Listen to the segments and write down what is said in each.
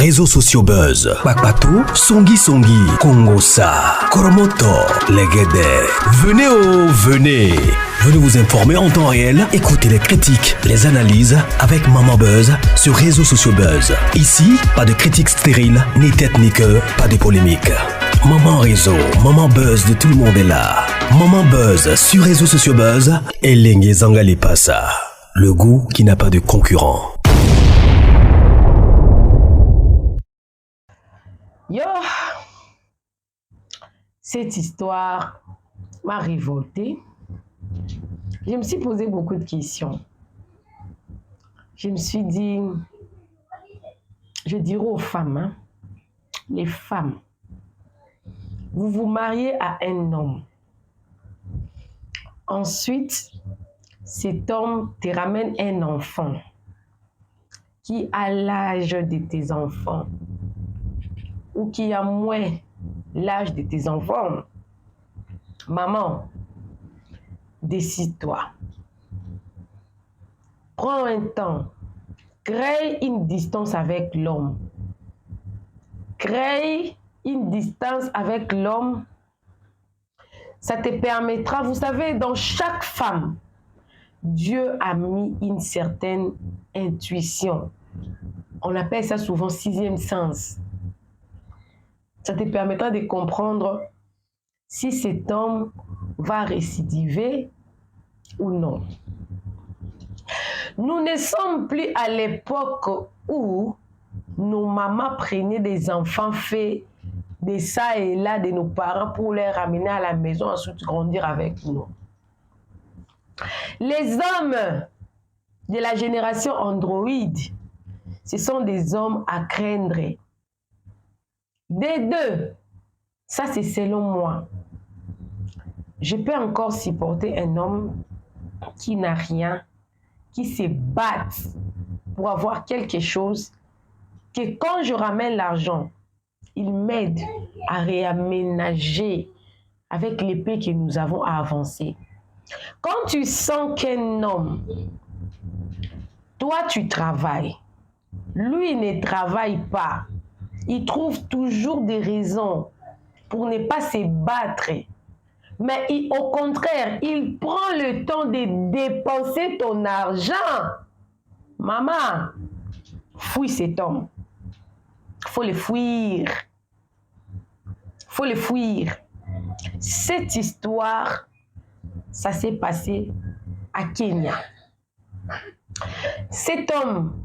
réseaux sociaux buzz. Bakpatou, Songi Songi, Kongosa, Koromoto, Legede. Venez. Venez vous informer en temps réel. Écoutez les critiques, les analyses avec Maman Buzz sur réseaux sociaux buzz. Ici, pas de critiques stériles, ni tête ni queue, pas de polémique. Maman réseau, Maman Buzz de tout le monde est là. Maman Buzz sur réseaux sociaux buzz. Et Lengue Zangali Passa. Le goût qui n'a pas de concurrent. Yo, cette histoire m'a révoltée. Je me suis posé beaucoup de questions. Je me suis dit, je dirais aux femmes, les femmes, vous vous mariez à un homme. Ensuite, cet homme te ramène un enfant qui a l'âge de tes enfants ou qui a moins l'âge de tes enfants. Maman, décide-toi. Prends un temps. Crée une distance avec l'homme. Crée une distance avec l'homme. Ça te permettra, vous savez, dans chaque femme, Dieu a mis une certaine intuition. On appelle ça souvent sixième sens. Ça te permettra de comprendre si cet homme va récidiver ou non. Nous ne sommes plus à l'époque où nos mamans prenaient des enfants faits de ça et là de nos parents pour les ramener à la maison, ensuite grandir avec nous. Les hommes de la génération Android, ce sont des hommes à craindre. Des deux, ça c'est selon moi. Je peux encore supporter un homme qui n'a rien, qui se bat pour avoir quelque chose, que quand je ramène l'argent, il m'aide à réaménager avec l'épée que nous avons à avancer. Quand tu sens qu'un homme, toi tu travailles, lui ne travaille pas, il trouve toujours des raisons pour ne pas se battre. Mais au contraire, il prend le temps de dépenser ton argent. Maman, fuis cet homme. Faut le fuir. Faut le fuir. Cette histoire, ça s'est passé à Kenya. Cet homme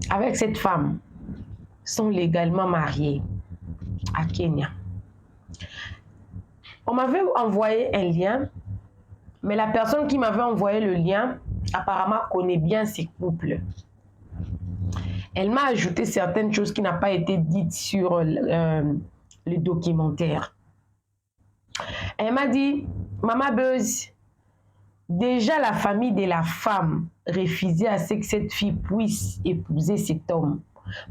avec cette femme sont légalement mariés à Kenya. On m'avait envoyé un lien, mais la personne qui m'avait envoyé le lien apparemment connaît bien ces couples. Elle m'a ajouté certaines choses qui n'ont pas été dites sur le documentaire. Elle m'a dit, Maman Buzz, déjà la famille de la femme refusait à ce que cette fille puisse épouser cet homme.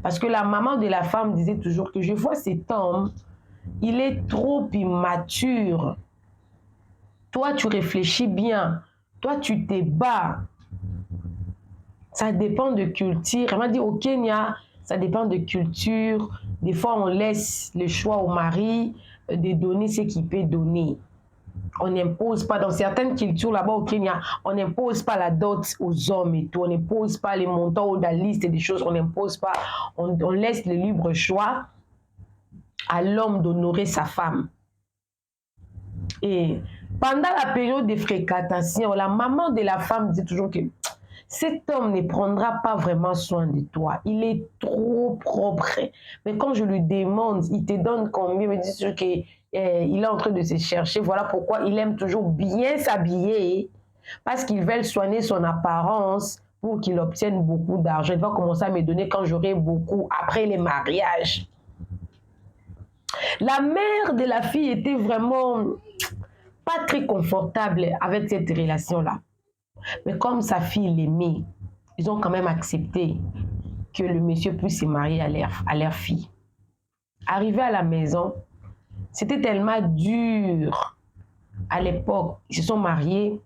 Parce que la maman de la femme disait toujours que je vois cet homme, il est trop immature. Toi, tu réfléchis bien. Toi, tu te bats. Ça dépend de culture. Elle m'a dit, au Kenya, ça dépend de culture. Des fois, on laisse le choix au mari de donner ce qu'il peut donner. On n'impose pas, dans certaines cultures là-bas au Kenya, on n'impose pas la dot aux hommes et tout. On n'impose pas les montants ou la liste des choses. On n'impose pas. On laisse le libre choix à l'homme d'honorer sa femme. Et pendant la période de fréquentation, la maman de la femme disait toujours que cet homme ne prendra pas vraiment soin de toi. Il est trop propre. Mais quand je lui demande, il te donne combien? Il me dit toujours qu'il est en train de se chercher. Voilà pourquoi il aime toujours bien s'habiller. Parce qu'il veut soigner son apparence pour qu'il obtienne beaucoup d'argent. Il va commencer à me donner quand j'aurai beaucoup après les mariages. La mère de la fille était vraiment pas très confortable avec cette relation-là. Mais comme sa fille l'aimait, ils ont quand même accepté que le monsieur puisse se marier à leur fille. Arrivé à la maison, c'était tellement dur. À l'époque, ils se sont mariés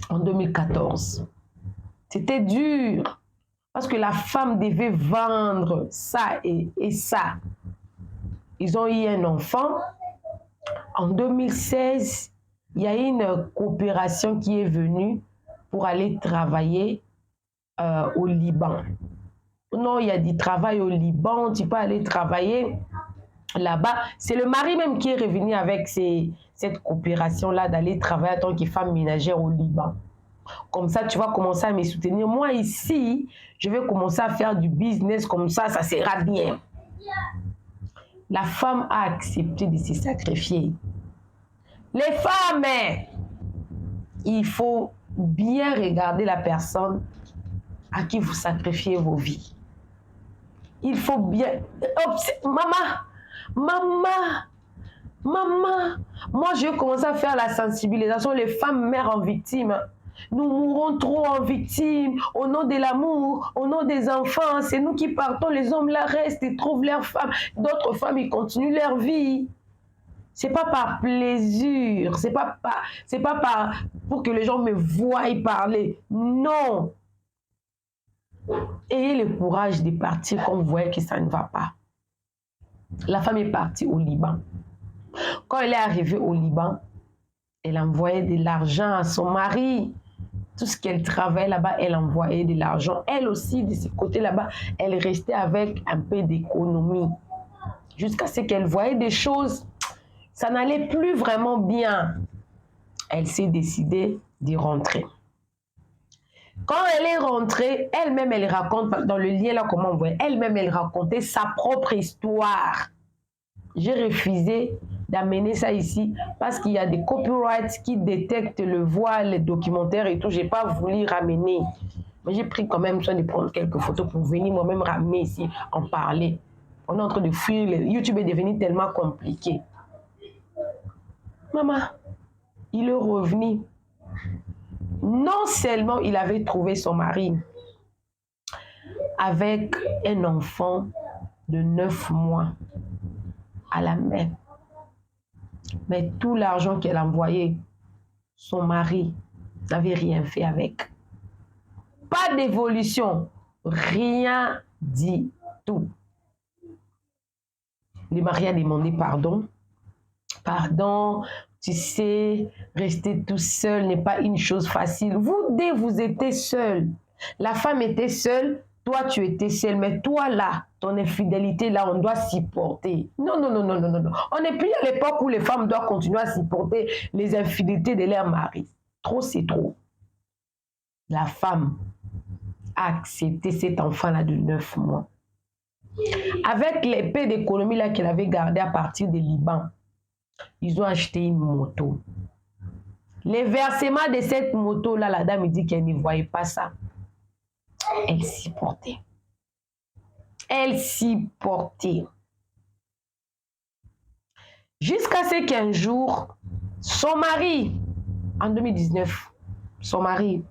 en 2014. C'était dur. Parce que la femme devait vendre ça et ça. Ils ont eu un enfant. En 2016, il y a eu une coopération qui est venue pour aller travailler au Liban. Non, il y a du travail au Liban, tu peux aller travailler là-bas. C'est le mari même qui est revenu avec cette coopération-là d'aller travailler en tant que femme ménagère au Liban. Comme ça, tu vas commencer à me soutenir. Moi, ici, je vais commencer à faire du business comme ça sera bien. La femme a accepté de se sacrifier. Les femmes, il faut bien regarder la personne à qui vous sacrifiez vos vies. Il faut bien... Maman, moi je vais commencer à faire la sensibilisation. Les femmes mères en victime. Nous mourons trop en victime. Au nom de l'amour, au nom des enfants, c'est nous qui partons. Les hommes là restent et trouvent leurs femmes. D'autres femmes, ils continuent leur vie. C'est pas par plaisir. C'est pas pour que les gens me voient parler. Non. Ayez le courage de partir quand vous voyez que ça ne va pas. La femme est partie au Liban. Quand elle est arrivée au Liban, elle envoyait de l'argent à son mari. Tout ce qu'elle travaillait là-bas, elle envoyait de l'argent. Elle aussi, de ce côté là-bas, elle restait avec un peu d'économie. Jusqu'à ce qu'elle voyait des choses, ça n'allait plus vraiment bien. Elle s'est décidée d'y rentrer. Quand elle est rentrée, elle-même, elle raconte, dans le lien là, comment on voit, elle-même, elle racontait sa propre histoire. J'ai refusé d'amener ça ici parce qu'il y a des copyrights qui détectent le voile, les documentaires et tout. Je n'ai pas voulu ramener. Mais j'ai pris quand même soin de prendre quelques photos pour venir moi-même ramener ici, en parler. On est en train de fuir. YouTube est devenu tellement compliqué. Maman, il est revenu. Non seulement il avait trouvé son mari avec un enfant de 9 mois à la main, mais tout l'argent qu'elle envoyait, son mari n'avait rien fait avec. Pas d'évolution, rien du tout. Le mari a demandé pardon. Pardon, tu sais, rester tout seul n'est pas une chose facile. Vous étiez seul. La femme était seule, toi tu étais seule, mais toi là, ton infidélité là, on doit supporter. Non. On n'est plus à l'époque où les femmes doivent continuer à supporter les infidélités de leur mari. Trop, c'est trop. La femme a accepté cet enfant-là de 9 mois. Avec l'épée d'économie là qu'elle avait gardée à partir du Liban, ils ont acheté une moto. Les versements de cette moto-là, la dame dit qu'elle ne voyait pas ça. Elle s'y portait. Elle s'y portait. Jusqu'à ce qu'un jour, son mari, en 2019, son mari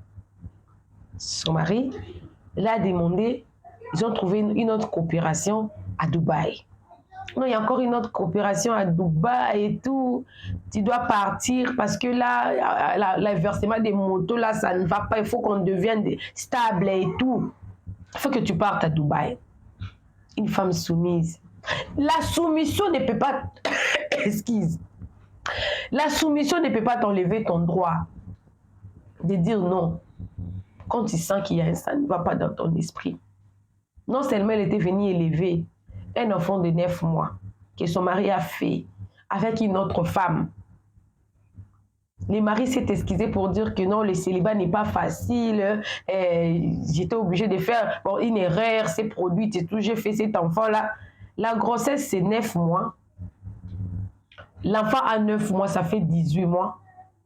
l'a demandé, ils ont trouvé une autre coopération à Dubaï. Non, il y a encore une autre coopération à Dubaï et tout. Tu dois partir parce que là, le versement des motos, là, ça ne va pas. Il faut qu'on devienne stable et tout. Il faut que tu partes à Dubaï. Une femme soumise. La soumission ne peut pas... Excuse. La soumission ne peut pas t'enlever ton droit de dire non. Quand tu sens qu'il y a ça ne va pas dans ton esprit. Non seulement elle était venue élever un enfant de 9 mois que son mari a fait avec une autre femme. Le mari s'est excusé pour dire que non, le célibat n'est pas facile. J'étais obligée de faire une erreur, c'est produit et tout. J'ai fait cet enfant-là. La grossesse, c'est 9 mois. L'enfant a 9 mois, ça fait 18 mois.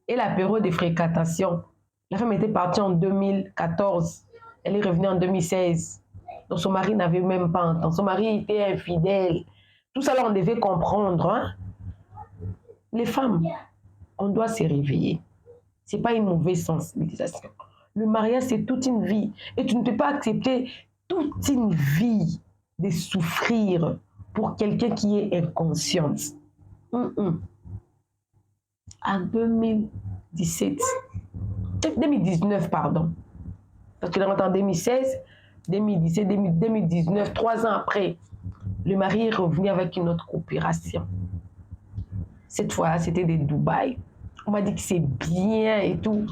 Et la période de fréquentation, la femme était partie en 2014. Elle est revenue en 2016. Donc son mari n'avait même pas entendu. Son mari était infidèle. Tout ça là, on devait comprendre. Hein? Les femmes, on doit se réveiller. Ce n'est pas une mauvaise sensibilisation. Le mariage, c'est toute une vie. Et tu ne peux pas accepter toute une vie de souffrir pour quelqu'un qui est inconsciente. En 2019, pardon. Parce que dans 2016, 2017, 2019, 3 ans après, le mari est revenu avec une autre opération. Cette fois, c'était de Dubaï. On m'a dit que c'est bien et tout.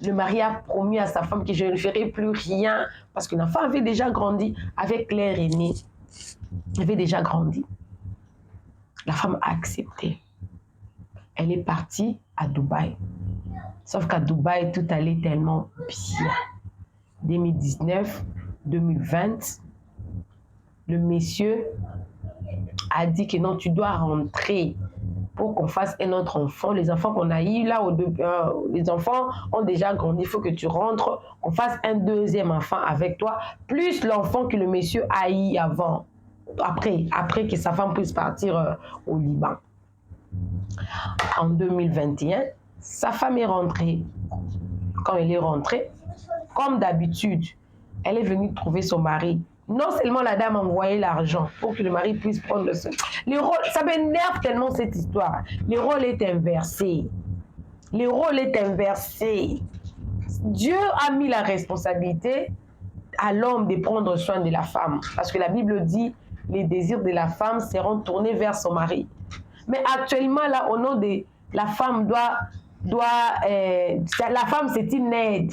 Le mari a promis à sa femme que je ne ferai plus rien parce que l'enfant avait déjà grandi avec l'air aîné. Il avait déjà grandi. La femme a accepté. Elle est partie à Dubaï. Sauf qu'à Dubaï, tout allait tellement bien. 2019, 2020, le monsieur a dit que non, tu dois rentrer pour qu'on fasse un autre enfant. Les enfants qu'on a eu là, les enfants ont déjà grandi. Il faut que tu rentres, qu'on fasse un deuxième enfant avec toi, plus l'enfant que le monsieur a eu avant, après que sa femme puisse partir au Liban. En 2021, sa femme est rentrée. Quand elle est rentrée, comme d'habitude, elle est venue trouver son mari. Non seulement la dame envoyait l'argent pour que le mari puisse prendre le sol. Les rôles, ça m'énerve tellement cette histoire. Les rôles est inversé. Les rôles est inversé. Dieu a mis la responsabilité à l'homme de prendre soin de la femme. Parce que la Bible dit, les désirs de la femme seront tournés vers son mari. Mais actuellement, là, au nom de la femme la femme, c'est une aide.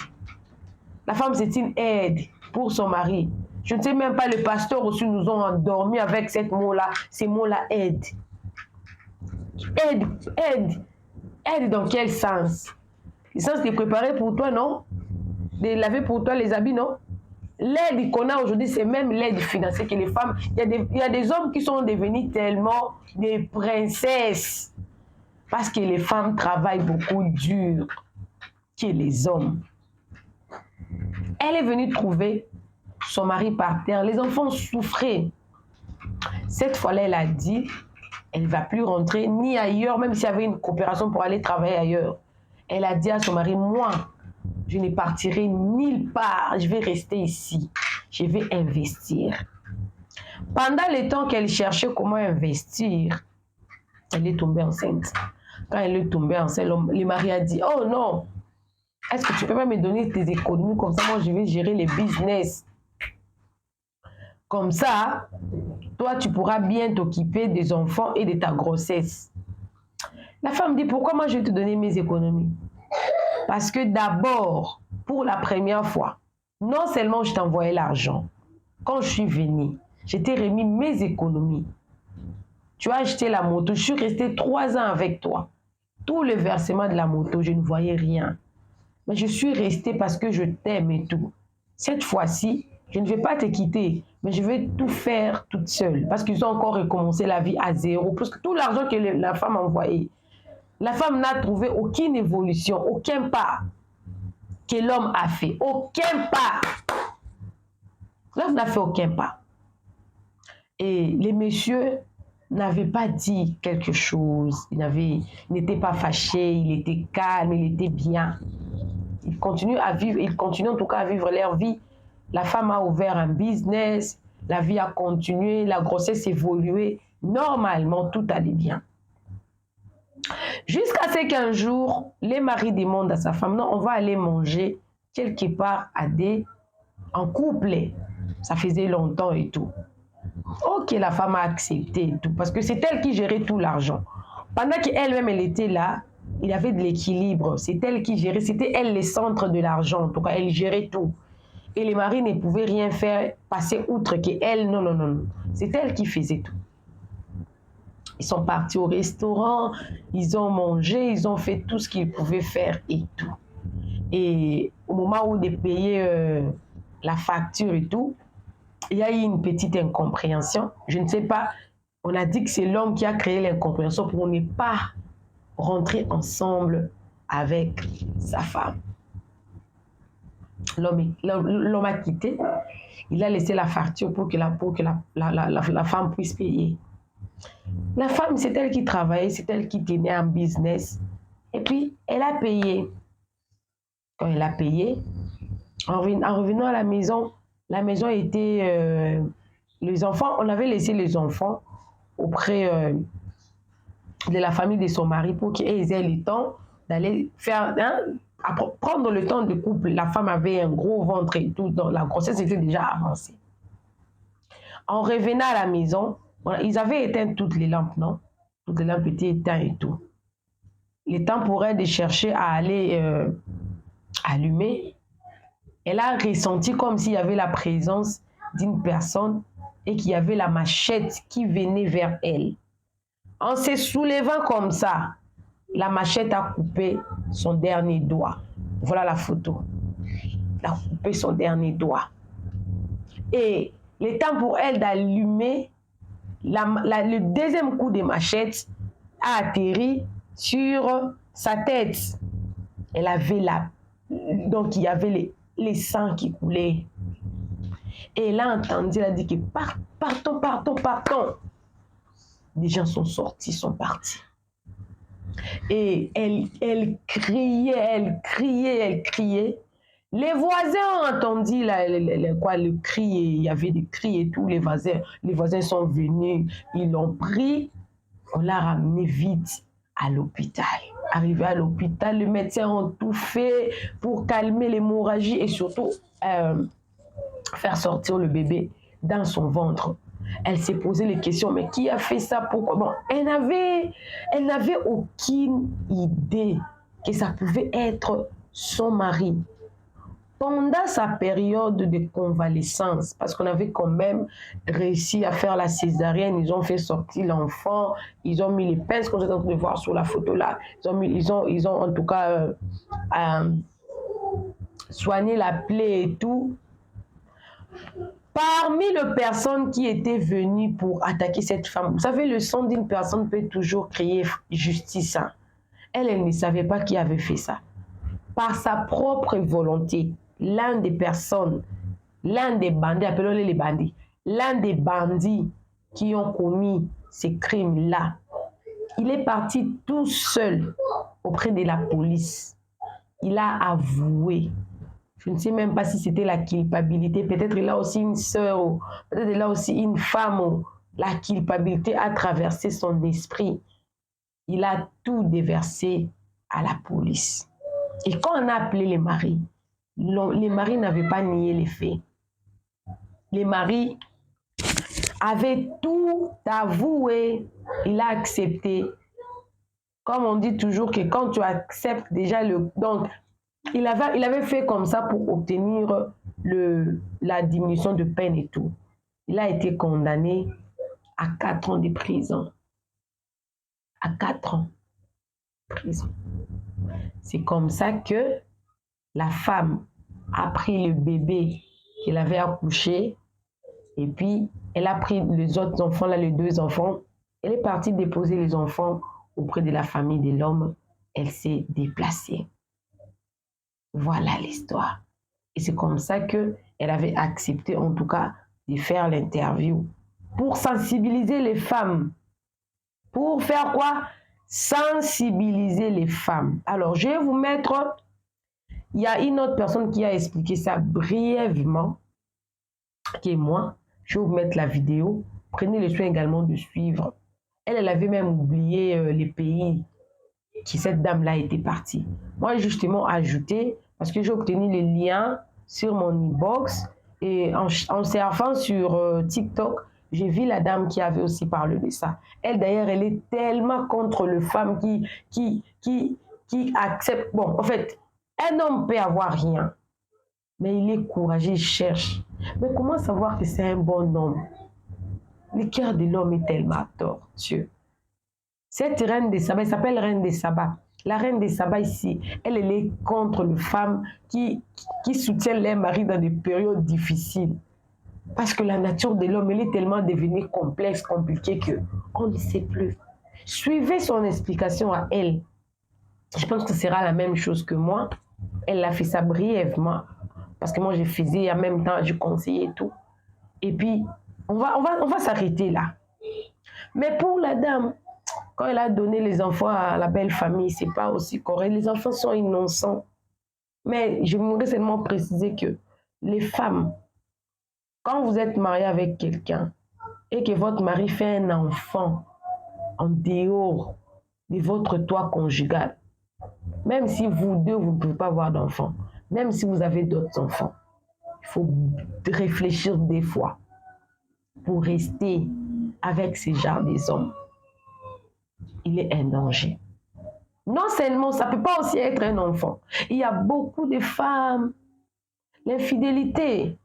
La femme, c'est une aide pour son mari. Je ne sais même pas, le pasteur aussi nous ont endormis avec ces mots-là aide. Aide dans quel sens? Le sens de préparer pour toi, non? De laver pour toi les habits, non? L'aide qu'on a aujourd'hui, c'est même l'aide financière que les femmes... Il y a des hommes qui sont devenus tellement des princesses parce que les femmes travaillent beaucoup dur que les hommes. Elle est venue trouver son mari par terre. Les enfants souffraient. Cette fois-là, elle a dit, elle ne va plus rentrer ni ailleurs, même s'il y avait une coopération pour aller travailler ailleurs. Elle a dit à son mari, moi, je ne partirai nulle part, je vais rester ici, je vais investir. Pendant le temps qu'elle cherchait comment investir, elle est tombée enceinte. Quand elle est tombée enceinte, le mari a dit, oh non, est-ce que tu peux pas me donner tes économies, comme ça moi je vais gérer les business. Comme ça, toi tu pourras bien t'occuper des enfants et de ta grossesse. La femme dit, pourquoi moi je vais te donner mes économies? Parce que d'abord, pour la première fois, non seulement je t'envoyais l'argent, quand je suis venue, je t'ai remis mes économies. Tu as acheté la moto, je suis restée 3 ans avec toi. Tout le versement de la moto, je ne voyais rien. Mais je suis restée parce que je t'aime et tout. Cette fois-ci, je ne vais pas te quitter, mais je vais tout faire toute seule. Parce qu'ils ont encore recommencé la vie à zéro. Parce que tout l'argent que la femme a envoyé, la femme n'a trouvé aucune évolution, aucun pas que l'homme a fait. Aucun pas. L'homme n'a fait aucun pas. Et les messieurs n'avaient pas dit quelque chose. Il n'était pas fâché, il était calme, il était bien. Ils continuent à vivre, ils continuent en tout cas à vivre leur vie. La femme a ouvert un business, la vie a continué, la grossesse évolué. Normalement, tout allait bien. Jusqu'à ce qu'un jour, les maris demandent à sa femme, non, on va aller manger quelque part en couple. Ça faisait longtemps et tout. Ok, la femme a accepté et tout, parce que c'est elle qui gérait tout l'argent. Pendant qu'elle-même, elle était là, il y avait de l'équilibre. C'est elle qui gérait, c'était elle le centre de l'argent. En tout cas, elle gérait tout. Et les maris ne pouvaient rien faire, passer outre qu'elle. Non, non, non, non. C'est elle qui faisait tout. Ils sont partis au restaurant, ils ont mangé, ils ont fait tout ce qu'ils pouvaient faire et tout. Et au moment où de payer la facture et tout, il y a eu une petite incompréhension. Je ne sais pas, on a dit que c'est l'homme qui a créé l'incompréhension pour ne pas rentrer ensemble avec sa femme. L'homme a quitté, il a laissé la facture pour que la femme puisse payer. La femme, c'est elle qui travaillait, c'est elle qui tenait un business. Et puis, elle a payé. Quand elle a payé, en revenant à la maison était... les enfants, on avait laissé les enfants auprès de la famille de son mari pour qu'ils aient le temps d'aller faire prendre le temps de couple, la femme avait un gros ventre et tout, donc la grossesse était déjà avancée. En revenant à la maison, voilà, ils avaient éteint toutes les lampes, non? Toutes les lampes étaient éteintes et tout. Le temps pour elle de chercher à aller allumer, elle a ressenti comme s'il y avait la présence d'une personne et qu'il y avait la machette qui venait vers elle. En se soulevant comme ça, la machette a coupé son dernier doigt. Voilà la photo. Elle a coupé son dernier doigt. Et le temps pour elle d'allumer, le deuxième coup de machette a atterri sur sa tête. Elle avait donc il y avait les sangs qui coulaient. Et elle a entendu, elle a dit que partons, partons, partons. Les gens sont sortis, sont partis. Et elle criait, elle criait, elle criait. Les voisins ont entendu le cri, il y avait des cris et tout. Les voisins sont venus, ils l'ont pris, on l'a ramené vite à l'hôpital. Arrivé à l'hôpital, les médecins ont tout fait pour calmer l'hémorragie et surtout faire sortir le bébé dans son ventre. Elle s'est posé les questions, mais qui a fait ça? Pourquoi? Bon, elle n'avait aucune idée que ça pouvait être son mari. Pendant sa période de convalescence, parce qu'on avait quand même réussi à faire la césarienne, ils ont fait sortir l'enfant, ils ont mis les pinces, comme vous êtes en train de voir sur la photo là, ils ont en tout cas soigné la plaie et tout. Parmi les personnes qui étaient venues pour attaquer cette femme, vous savez, le sang d'une personne peut toujours crier justice. Hein. Elle ne savait pas qui avait fait ça. Par sa propre volonté, l'un des personnes, l'un des bandits, appelons-les les bandits, l'un des bandits qui ont commis ces crimes-là, il est parti tout seul auprès de la police. Il a avoué. Je ne sais même pas si c'était la culpabilité. Peut-être il a aussi une sœur, peut-être il a aussi une femme. La culpabilité a traversé son esprit. Il a tout déversé à la police. Et quand on a appelé les maris n'avaient pas nié les faits. Les maris avaient tout avoué. Il a accepté. Comme on dit toujours que quand tu acceptes déjà donc, il avait fait comme ça pour obtenir la diminution de peine et tout. Il a été condamné à 4 ans de prison. À 4 ans de prison. C'est comme ça que la femme a pris le bébé qu'elle avait accouché et puis elle a pris les autres enfants, là, les 2 enfants. Elle est partie déposer les enfants auprès de la famille de l'homme. Elle s'est déplacée. Voilà l'histoire. Et c'est comme ça qu'elle avait accepté, en tout cas, de faire l'interview pour sensibiliser les femmes. Pour faire quoi? Sensibiliser les femmes. Alors, je vais vous mettre... Il y a une autre personne qui a expliqué ça brièvement, qui est moi. Je vais vous mettre la vidéo. Prenez le soin également de suivre. Elle avait même oublié les pays qui cette dame-là était partie. Moi, j'ai justement ajouté, parce que j'ai obtenu les liens sur mon inbox et en surfant sur TikTok, j'ai vu la dame qui avait aussi parlé de ça. Elle, d'ailleurs, elle est tellement contre les femmes qui acceptent... Bon, en fait, un homme peut avoir rien, mais il est courageux, il cherche. Mais comment savoir que c'est un bon homme? Le cœur de l'homme est tellement tortueux. Cette reine des Saba, elle s'appelle reine des Saba. La reine des Saba ici, elle est contre les femmes qui soutiennent leurs maris dans des périodes difficiles. Parce que la nature de l'homme, elle est tellement devenue complexe, compliquée qu'on ne sait plus. Suivez son explication à elle. Je pense que ce sera la même chose que moi. Elle a fait ça brièvement. Parce que moi, je faisais en même temps, je conseillais tout. Et puis, on va s'arrêter là. Mais pour la dame, quand elle a donné les enfants à la belle famille, c'est pas aussi correct. Les enfants sont innocents. Mais je voudrais seulement préciser que les femmes, quand vous êtes marié avec quelqu'un et que votre mari fait un enfant en dehors de votre toit conjugal, Même si vous deux, vous ne pouvez pas avoir d'enfants, même si vous avez d'autres enfants, il faut réfléchir des fois pour rester avec ces genres des hommes. Il est un danger. Non seulement, ça ne peut pas aussi être un enfant. Il y a beaucoup de femmes. L'infidélité,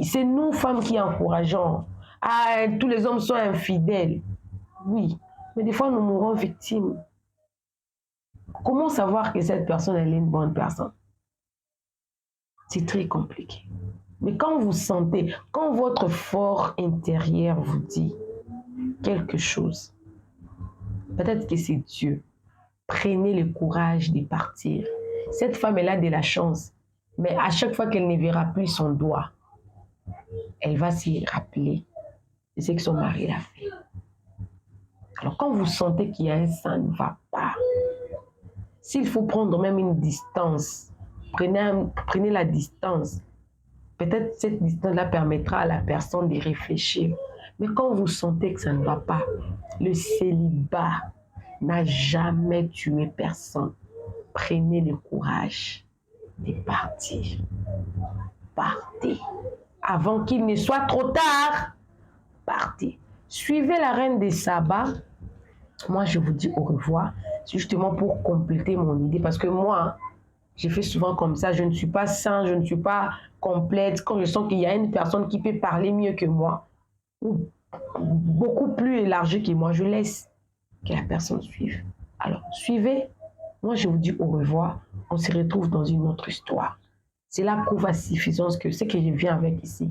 c'est nous, femmes, qui encourageons. Ah, tous les hommes sont infidèles. Oui, mais des fois, nous mourons victimes. Comment savoir que cette personne, elle est une bonne personne? C'est très compliqué. Mais quand vous sentez, quand votre fort intérieur vous dit quelque chose, peut-être que c'est Dieu, prenez le courage de partir. Cette femme, elle a de la chance, mais à chaque fois qu'elle ne verra plus son doigt, elle va s'y rappeler de ce que son mari l'a fait. Alors quand vous sentez qu'il y a un ça ne va pas, s'il faut prendre même une distance, prenez la distance. Peut-être cette distance-là permettra à la personne de réfléchir. Mais quand vous sentez que ça ne va pas, le célibat n'a jamais tué personne. Prenez le courage de partir. Partez. Avant qu'il ne soit trop tard, partez. Suivez la reine des sabbats. Moi, je vous dis au revoir. C'est justement pour compléter mon idée. Parce que moi, j'ai fait souvent comme ça. Je ne suis pas sain, je ne suis pas complète. Quand je sens qu'il y a une personne qui peut parler mieux que moi, ou beaucoup plus élargie que moi, je laisse que la personne suive. Alors, suivez. Moi, je vous dis au revoir. On se retrouve dans une autre histoire. C'est la preuve à suffisance que ce que je viens avec ici,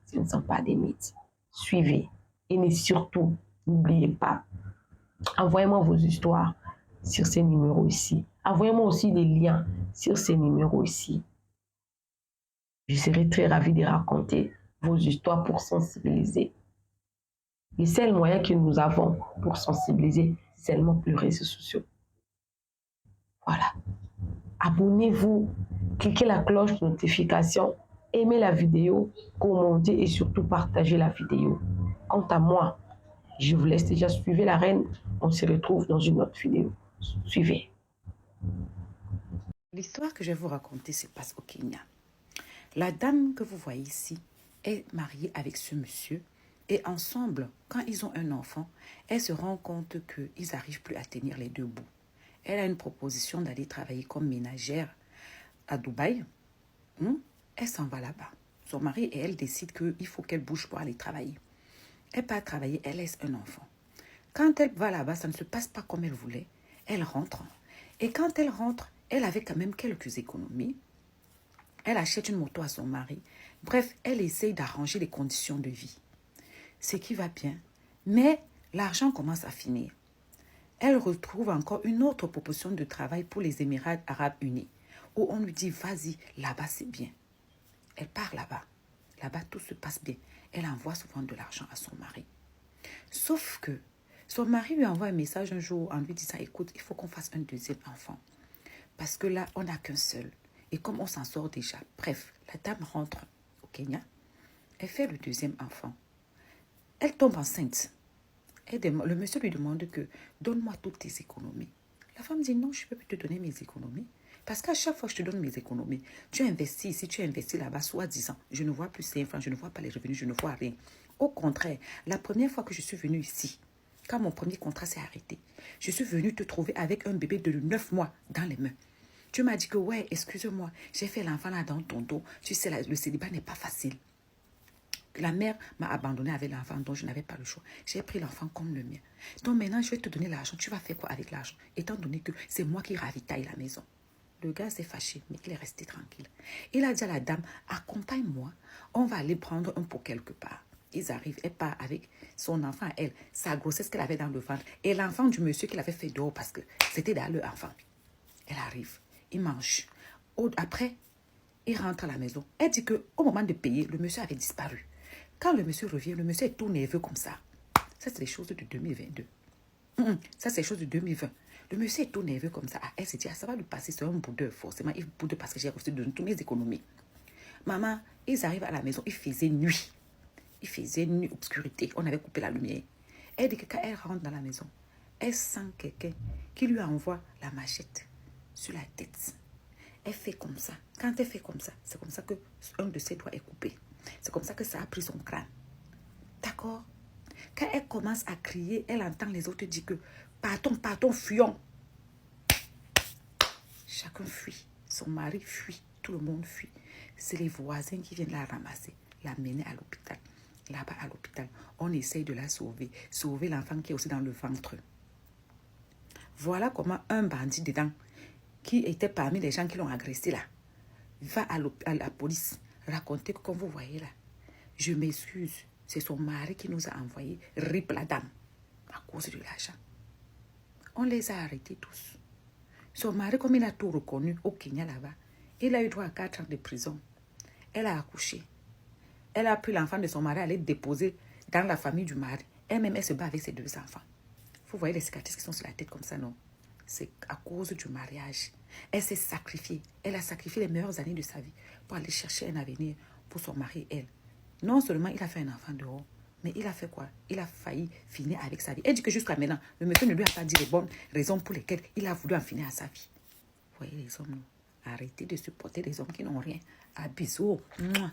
ce ne sont pas des mythes. Suivez. Et surtout, n'oubliez pas, envoyez-moi vos histoires sur ces numéros ici. Envoyez-moi aussi des liens sur ces numéros ici. Je serai très ravie de raconter vos histoires pour sensibiliser. Le seul moyen que nous avons pour sensibiliser, c'est seulement plus les réseaux sociaux. Voilà. Abonnez-vous, cliquez la cloche de notification, aimez la vidéo, commentez et surtout partagez la vidéo. Quant à moi, je vous laisse déjà suivre la reine. On se retrouve dans une autre vidéo. Suivez. L'histoire que je vais vous raconter se passe au Kenya. La dame que vous voyez ici est mariée avec ce monsieur et ensemble, quand ils ont un enfant, elle se rend compte qu'ils n'arrivent plus à tenir les deux bouts. Elle a une proposition d'aller travailler comme ménagère à Dubaï. Elle s'en va là-bas. Son mari et elle décident qu'il faut qu'elle bouge pour aller travailler. Elle part travailler, elle laisse un enfant. Quand elle va là-bas, ça ne se passe pas comme elle voulait. Elle rentre. Et quand elle rentre, elle avait quand même quelques économies. Elle achète une moto à son mari. Bref, elle essaye d'arranger les conditions de vie. Ce qui va bien. Mais l'argent commence à finir. Elle retrouve encore une autre proposition de travail pour les Émirats arabes unis, où on lui dit, vas-y, là-bas c'est bien. Elle part là-bas. Là-bas, tout se passe bien. Elle envoie souvent de l'argent à son mari. Sauf que son mari lui envoie un message un jour en lui disant, écoute, il faut qu'on fasse un deuxième enfant. Parce que là, on n'a qu'un seul. Et comme on s'en sort déjà, bref, la dame rentre au Kenya. Elle fait le deuxième enfant. Elle tombe enceinte. Le monsieur lui demande que donne-moi toutes tes économies. La femme dit non, je ne peux plus te donner mes économies. Parce qu'à chaque fois que je te donne mes économies, tu investis ici, tu investis là-bas, soi-disant. Je ne vois plus ces enfants, je ne vois pas les revenus, je ne vois rien. Au contraire, la première fois que je suis venue ici, quand mon premier contrat s'est arrêté, je suis venue te trouver avec un bébé de 9 mois dans les mains. Tu m'as dit que ouais, excuse-moi, j'ai fait l'enfant là dans ton dos. Tu sais, le célibat n'est pas facile. La mère m'a abandonné avec l'enfant, donc je n'avais pas le choix. J'ai pris l'enfant comme le mien. Donc maintenant, je vais te donner l'argent. Tu vas faire quoi avec l'argent? Étant donné que c'est moi qui ravitaille la maison. Le gars s'est fâché, mais il est resté tranquille. Il a dit à la dame, accompagne-moi, on va aller prendre un pot quelque part. Ils arrivent, elle part avec son enfant à elle, sa grossesse qu'elle avait dans le ventre, et l'enfant du monsieur qu'il avait fait dehors parce que c'était dans le enfant. Elle arrive, il mange. Après, il rentre à la maison. Elle dit qu'au moment de payer, le monsieur avait disparu. Quand le monsieur revient, le monsieur est tout nerveux comme ça. Ça, c'est les choses de 2022. Ça, c'est les choses de 2020. Le monsieur est tout nerveux comme ça. Elle se dit, ça va lui passer, c'est un boudeur, forcément. Il boude parce que j'ai reçu de toutes mes économies. Maman, ils arrivent à la maison, il faisait nuit. Il faisait nuit, obscurité. On avait coupé la lumière. Elle dit que quand elle rentre dans la maison, elle sent quelqu'un qui lui envoie la machette. sur la tête. Elle fait comme ça. Quand elle fait comme ça, c'est comme ça que un de ses doigts est coupé. C'est comme ça que ça a pris son crâne. D'accord? Quand elle commence à crier, elle entend les autres dire que partons, partons, fuyons. Chacun fuit. Son mari fuit. Tout le monde fuit. C'est les voisins qui viennent la ramasser, la mener à l'hôpital. Là-bas à l'hôpital, on essaye de la sauver. Sauver l'enfant qui est aussi dans le ventre. Voilà comment un bandit dedans, qui était parmi les gens qui l'ont agressé là, va à la police raconter que comme vous voyez là, je m'excuse, c'est son mari qui nous a envoyé rip la dame à cause de l'argent. On les a arrêtés tous. Son mari, comme il a tout reconnu au Kenya là-bas, il a eu droit à 4 ans de prison. Elle a accouché. Elle a pris l'enfant de son mari, elle est déposée dans la famille du mari. Elle-même, elle se bat avec ses 2 enfants. Vous voyez les cicatrices qui sont sur la tête comme ça, non? C'est à cause du mariage. Elle s'est sacrifiée. Elle a sacrifié les meilleures années de sa vie pour aller chercher un avenir pour son mari et elle. Non seulement il a fait un enfant dehors, mais il a fait quoi? Il a failli finir avec sa vie. Elle dit que jusqu'à maintenant, le monsieur ne lui a pas dit les bonnes raisons pour lesquelles il a voulu en finir à sa vie. Vous voyez les hommes, non? Arrêtez de supporter les hommes qui n'ont rien. À bisous. Mouah.